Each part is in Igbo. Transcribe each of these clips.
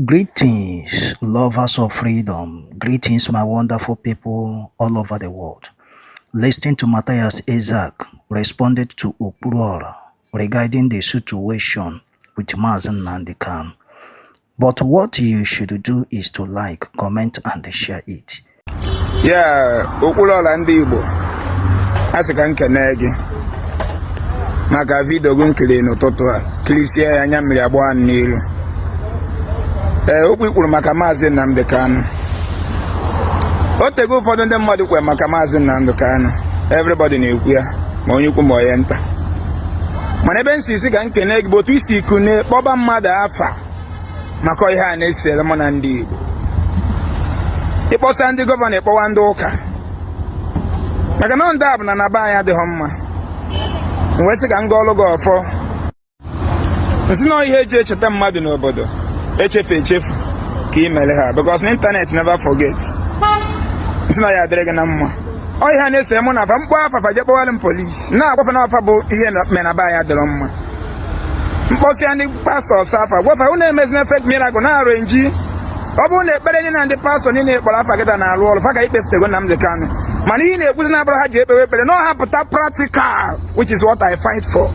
Greetings, lovers of freedom. Greetings, my wonderful people all over the world. Listening to Mathais Ezeaku responded to Okwuluora regarding the situation with Mazi Nnamdi Kanu. But what you should do is to like, comment, and share it. Yeah, Okwuluora ndị Igbo. Asị ka nkene gị maka video gị nkiri n'ụtụtụ a kilisie ya anya mmiri agba n'ilu. Okwu ikwuru maka Mazi Nnamdi Kanu. O tego ụfọdụ ndị mmadụ kwere maka Mazi Nnamdi Kanu. Everybody na-ekwu ya ma onye ukwu ma onye nta. Mana ebe nsisi ka nkene gị bụ otu isi ikune kpọba mmadụ afa maka ihe a na-esere mụ na ndị Igbo. Ịkpọsa ndị gọvanọ ịkpọwa ndị ụka. Maka na ndị abụ na be anyị adịghị mma. Wee sị ka m gaa ọlụ gị ọfọ. Nsị na ihe eji echeta mmadụ n'obodo. Echefu ka ị mere ha because the internet never forget. Nsị na ya adịrị gị na mma. Ọ ihe a na-ese mụ na afa mkpọ afa je kpọwalị m polisi. Na-agwafa na afa bụ ihe na be anyị adịrọ mma. Mkpọsịa ndị pastọs afa gwafa unu emezina fake miracle na-arụ enji. Ọ bụrụ na ekpere na ndị pastọ niile kpọrọ afa gịta na-arụ ọrụ fa ka ikpefutego Nnamdi Kanu. Mana ihe na-ekwuzi na abụrụ ha ji ekpewe ekpere na ọ hapụta practical, which is what I fight for.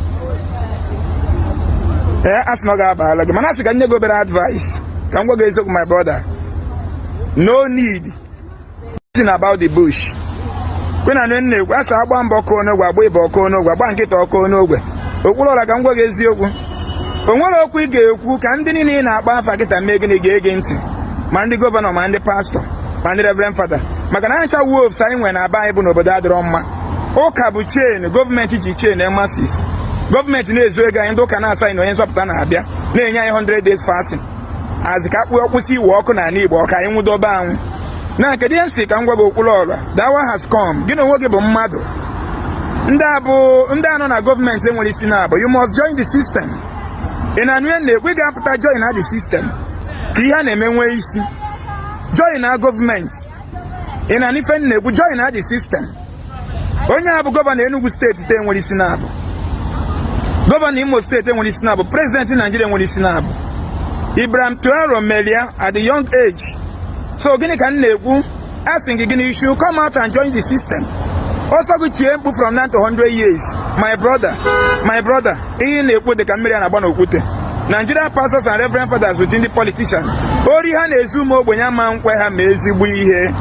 As no gaba like manasi can you go better advice? Can go get my brother? No need. Nothing about the bush. When I know what's a one boko no way boko no one get oko no way. Okwuluora can go get you. When one of we who can didn't in a bar forget and making a gay against man the governor, man the pastor, man the reverend father. Macanacha wolf sign when I buy Bible over that Roma. O cabuchain, government chain and masses. Government na-ezu ego anyị ndị ụka na-asaghị onye nzọpụta na-abịa na-enye anyị 100 days fasting azịka akpụ ọkwụsị iwe ọkụ na ala Igbo ọka anyị nwụdobe anwụ na nke dị nsị ka m gwa gị Okwuluora that one has come. Gị na onwe gị bụ mmadụ ndị anọ na gọọmenti enwere isi na-abụ you must join the system. Ị na-anụ ya na-ekwe ga-apụta join na the system ka ihe a na-eme nwee isi join na gọọmenti. Ị na-anụ ife na-ekwu join na the system. Onye a bụ gọvanọ Enugu steeti te enwere isi na-abụ Governor Imo State enwere isi na-abụ President Nigeria enwere isi na-abụ Ibrahim Traore melia at the young age. So gịnị ka m na-ekwu asị gị gịnị you should come out and join the system. Also gị tie mkpu from 9 to 100 years. My brother ihe na-ekwu dị ka mmiri a na-agba n'okwute. Nigerian pastors and reverend fathers within the politician ori ha na-ezu ụmụ ogbenye ama nkwe ha ma ezigbo ihe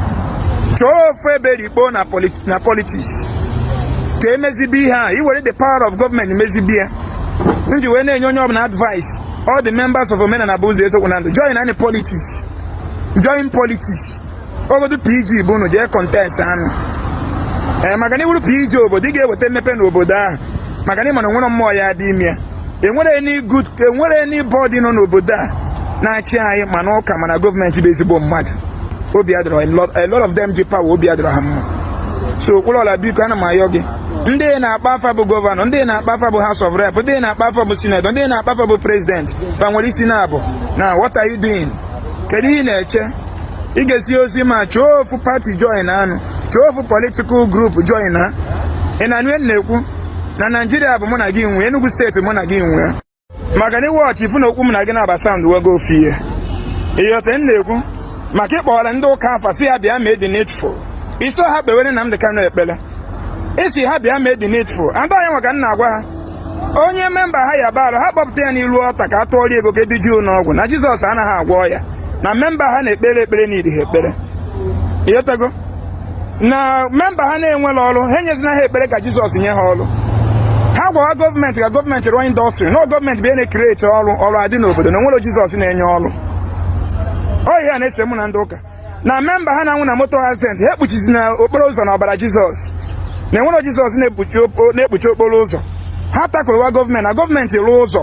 chọọ ofe ebe ikpo na politics ka emezibi ihe a iwere the power of government mezibi ya nji wee na-enye onye ọbụla advice all the members of omenala bụ ụzọ esokwu na ndụ join politics ogodu PG bụ unu jee contest anụ maka na iwuru PG obodo ị ga-eweta mmepe n'obodo ahụ maka na ịmana nwere mmụọ ya dị ime ya enwere anybody nọ n'obodo a na-achị anyị mana ụka mana gọọmenti bụ ezigbo mmadụ obi adịrọ a lot of them ji power obi adịrọ ha mma. So Okwuluora biko ana m ayọ gị ndị na-akpa afa bụ gọvanọ ndị na-akpa afa bụ House of Rep ndị na-akpa afa bụ Senator ndị na-akpa afa bụ President fa nwere isi na-abụ na what are you doing? Kedu ihe na-eche? Ị ga-esi ozi ma chọọ ofu party join anụ chọọ ofu political group join ha. Ị na-anụ na-ekwu na Nigeria bụ mụ na gị nwe Enugu steeti mụ na gị nwe maka na iwọchị ifu na okwu mụ na gị na-aba sound wego ofu ihe ịghọta na-ekwu maka ịkpọwara ndị ụka afa si ya bịa mee the needful. Iso ha kpewere Nnamdi Kanu ekpele isi ha bịa mee the needful and anyị nwa ka nna agwa ha onye memba ha ya baalụ ha kpọpụta ya n'ilu ọta ka atụọrọ ego ka ediji n'ọgwụ na Jizọs anaghị agwọ ya na memba ha na-ekpere ekpere n'idi ha ekpere ịghọtago na memba ha na-enwere ọrụ ha enyezina ha ekpere ka Jizọs nye ha ọrụ ha gwawa gọọmenti ka gọọmenti rụọ indọstrị na gọọmenti bịa na-ekreti ọrụ adị n'obodo na onwere Jizọs na-enye ọrụ ọ ihe a na-ese mụ na ndị ụka na memba ha na-anwụ na moto accident ha ekpuchizi na okporo ụzọ na ọbara Jizọs na enwere Jizọs na-ekpuchi okporo ụzọ ha takụrụwa gọọmenti na gọọmenti rụọ ụzọ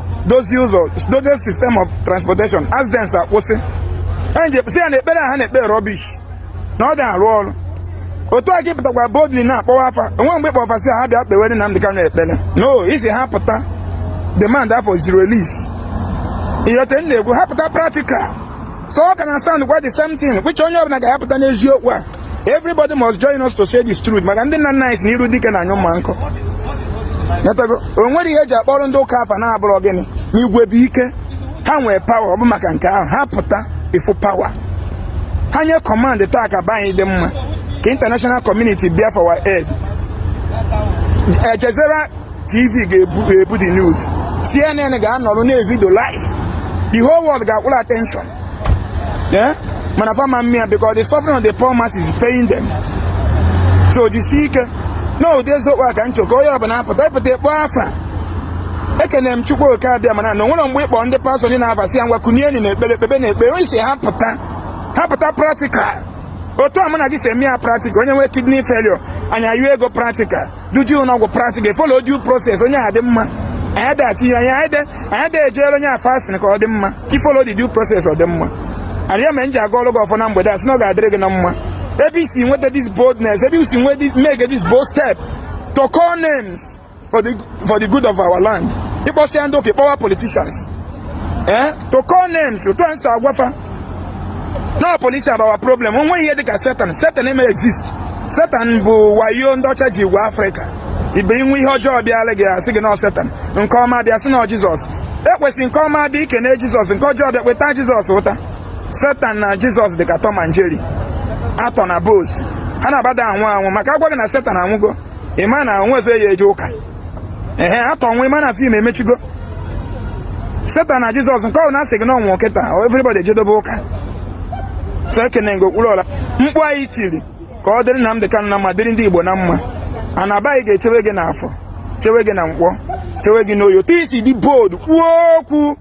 dozie system of transportation accidents akwụsị si ya na ekpere ha na-ekpe rubbish na ọ dị arụ ọrụ otu a gị pụtakwa boldly na-akpọwa afa onwe mgbe kpọfasị ha bịa kpewere Nnamdi Kanu ekpere no isi ha pụta demand afọ zero release iyote na-egwu ha pụta practical so ọ ka na sound quite the same thing which onye ọbụla ga-apụta n'eziokwu a everybody must join us to say this truth maka ndị nna nna anyị si n'iru dike na anyụ mma nkọ o nwere ihe eji akpọrọ ndị ụka afa na-abụrọ gịnị n'igwe bụ ike ha nwere power ọ bụ maka nke ahụ ha pụta ifu power ha nye command taa ka banyị dị mma ka international community bịa for our aid. Ejezera TV ga-ebu the news, CNN ga-anọrụ na-evidio live, the whole world ga-akwụla attention. Yeah? Mana fama mmịa because the suffering of the poor mass is paying them. So the sick no there's no work and choko ya ọbụla apụta ekpo afa ekene m Chukwu oke abịa mana na nwere mgbe ịkpọ ndị pastor dị na-aba si ngwa kunieni na ekpere na ekpere isi ha pụta practical otu a mụ na gị si eme ya practical onye nwee kidney failure anya yu ego practical duju ụlọọgwụ practical follow due process onye a dị mma anyị datinye anyị da ejere onye a fasting ka ọ dị mma ifolo the due process ọ dị mma arịa me nji aga ọlụ gị ọfọ na mgbede a sị na ọ ga-adịrị gị na mma ebe isi nweta this boldness ebe isi make this bold step to call names for the good of our land ịkpọsịa ndị oke kpọwa politicians to call names otu a nsi agwafa no politician our problem onwe ihe dịka Satan eme exist. Satan bụ wayo ndị ọcha ji gwa Afrịka ibe inwe ihe ọjọọ bịala gị asị gị na Satan nke ọma bịa sị na Jizọs ekwesị nke ọma bịa ikene Jizọs nke ọjọọ bịa kweta Jizọs ụta. Satan na Jizọs dịka Tom and Jerry atọ na bos ha na-abada anwụ maka agwa gị na Satan anwụgo ịma na onwezo ya eje ụka atọ ọnwụ ịma na fim emechigo. Satan na Jizọs nke ọ na-asị gị na ọnwụ kịta everybody ejedobe ụka. So ekene ngo Okwuluora mkpu anyị tiri ka ọ dịrị Nnamdi Kanu na mma dịrị ndị Igbo na mma anabaghị ga-echewe gị n'afọ chewe gị na nkwọ chewe gị n'oyo tisi dị bold kwuo okwu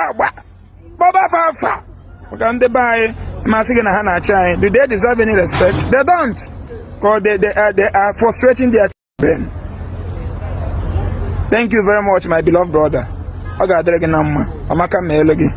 agba gbaba fafa maka ndị be anyị masị gị na ha na-achị anyị. Do they deserve any respect? They don't, because they are frustrating their children. Thank you very much my beloved brother. Ọ ga-adịrị gị na mma amaka meele gị.